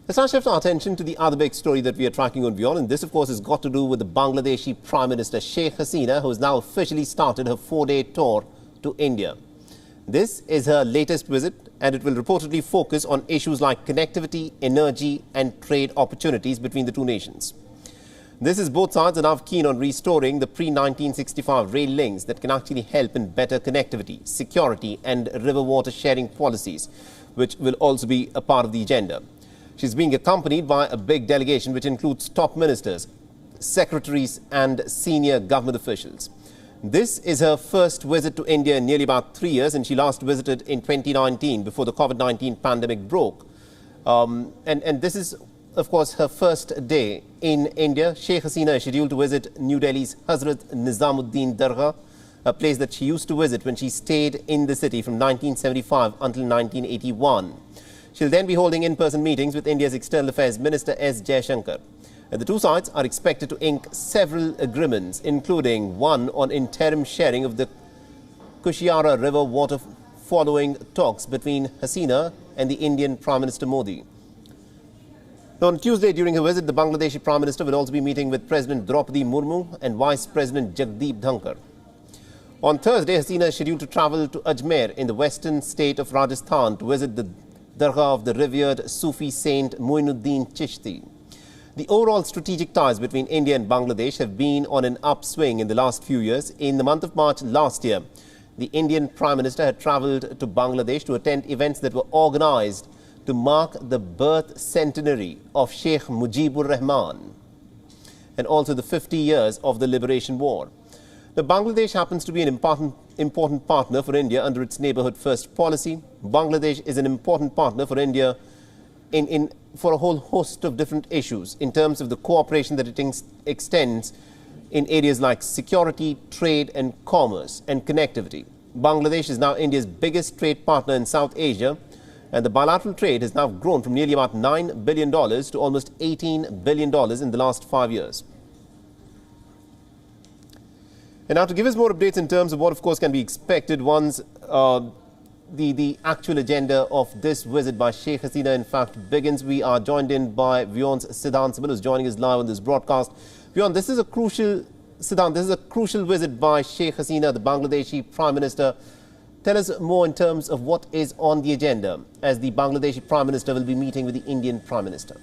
Let's now shift our attention to the other big story that we are tracking on WION, and this, of course, has got to do with the Bangladeshi Prime Minister Sheikh Hasina, who has now officially started her 4-day tour to India. This is her latest visit, and it will reportedly focus on issues like connectivity, energy and trade opportunities between the two nations. This is both sides are now keen on restoring the pre-1965 rail links that can actually help in better connectivity, security and river water sharing policies, which will also be a part of the agenda. She's being accompanied by a big delegation which includes top ministers, secretaries and senior government officials. This is her first visit to India in nearly about 3 years, and she last visited in 2019 before the COVID-19 pandemic broke. And this is, of course, her first day in India. Sheikh Hasina is scheduled to visit New Delhi's Hazrat Nizamuddin Dargah, a place that she used to visit when she stayed in the city from 1975 until 1981. She'll then be holding in-person meetings with India's External Affairs Minister S. Jaishankar. And the two sides are expected to ink several agreements, including one on interim sharing of the Kushiara River water following talks between Hasina and the Indian Prime Minister Modi. Now, on Tuesday, during her visit, the Bangladeshi Prime Minister will also be meeting with President Draupadi Murmu and Vice President Jagdeep Dhankar. On Thursday, Hasina is scheduled to travel to Ajmer in the western state of Rajasthan to visit the Dargah of the revered Sufi saint Muinuddin Chishti. The overall strategic ties between India and Bangladesh have been on an upswing in the last few years. In the month of March last year, the Indian Prime Minister had travelled to Bangladesh to attend events that were organised to mark the birth centenary of Sheikh Mujibur Rahman and also the 50 years of the Liberation War. Now, Bangladesh happens to be an important partner for India under its Neighbourhood First policy. Bangladesh is an important partner for India for a whole host of different issues in terms of the cooperation that it extends in areas like security, trade and commerce and connectivity. Bangladesh is now India's biggest trade partner in South Asia, and the bilateral trade has now grown from nearly about $9 billion to almost $18 billion in the last 5 years. And now to give us more updates in terms of what, of course, can be expected once the actual agenda of this visit by Sheikh Hasina, in fact, begins, we are joined in by WION's Siddhant Sibal, who is joining us live on this broadcast. WION, this is a crucial visit by Sheikh Hasina, the Bangladeshi Prime Minister. Tell us more in terms of what is on the agenda, as the Bangladeshi Prime Minister will be meeting with the Indian Prime Minister.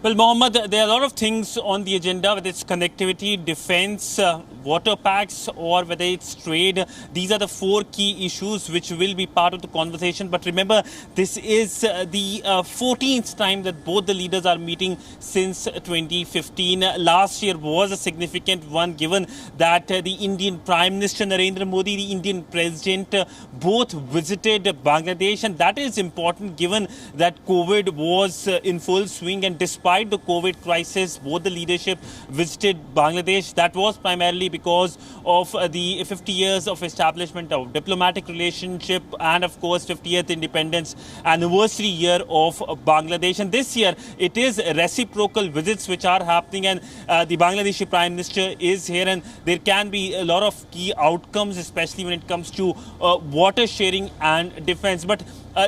Well, Mohammed, there are a lot of things on the agenda, whether it's connectivity, defense, water packs, or whether it's trade. These are the 4 key issues which will be part of the conversation. But remember, this is the 14th time that both the leaders are meeting since 2015. Last year was a significant one, given that the Indian Prime Minister Narendra Modi, the Indian President, both visited Bangladesh. And that is important, given that COVID was in full swing, and despite the COVID crisis, both the leadership visited Bangladesh. That was primarily because of the 50 years of establishment of diplomatic relationship and, of course, 50th independence anniversary year of Bangladesh. And this year, it is reciprocal visits which are happening, and the Bangladeshi Prime Minister is here, and there can be a lot of key outcomes, especially when it comes to water sharing and defense. But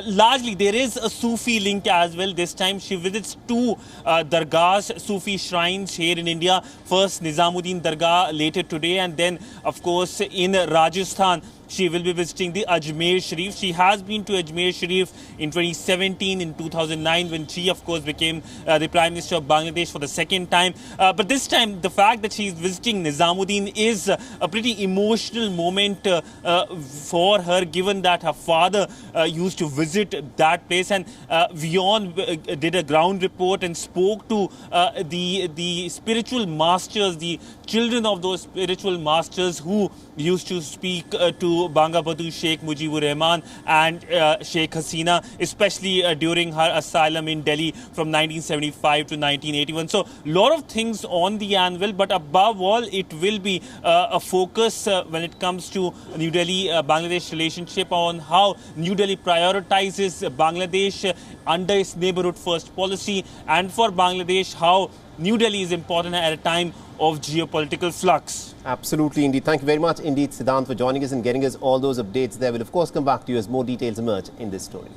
largely, there is a Sufi link as well. This time, she visits 2 dargahs, Sufi shrines here in India. First, Nizamuddin Dargah later today, and then, of course, in Rajasthan, she will be visiting the Ajmer Sharif. She has been to Ajmer Sharif in 2017, in 2009, when she, of course, became the Prime Minister of Bangladesh for the second time. But this time, the fact that she is visiting Nizamuddin is a pretty emotional moment for her, given that her father used to visit that place. And WION did a ground report and spoke to the spiritual masters, the children of those spiritual masters who used to speak to Bangabandhu Sheikh Mujibur Rahman and Sheikh Hasina, especially during her asylum in Delhi from 1975 to 1981. So, a lot of things on the anvil, but above all, it will be a focus when it comes to New Delhi-Bangladesh relationship, on how New Delhi prioritizes Bangladesh under its Neighbourhood First policy, and for Bangladesh, how New Delhi is important at a time of geopolitical flux. Absolutely, indeed. Thank you very much indeed, Siddhant, for joining us and getting us all those updates there. We'll, of course, come back to you as more details emerge in this story.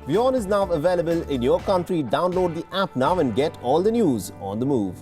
WION is now available in your country. Download the app now and get all the news on the move.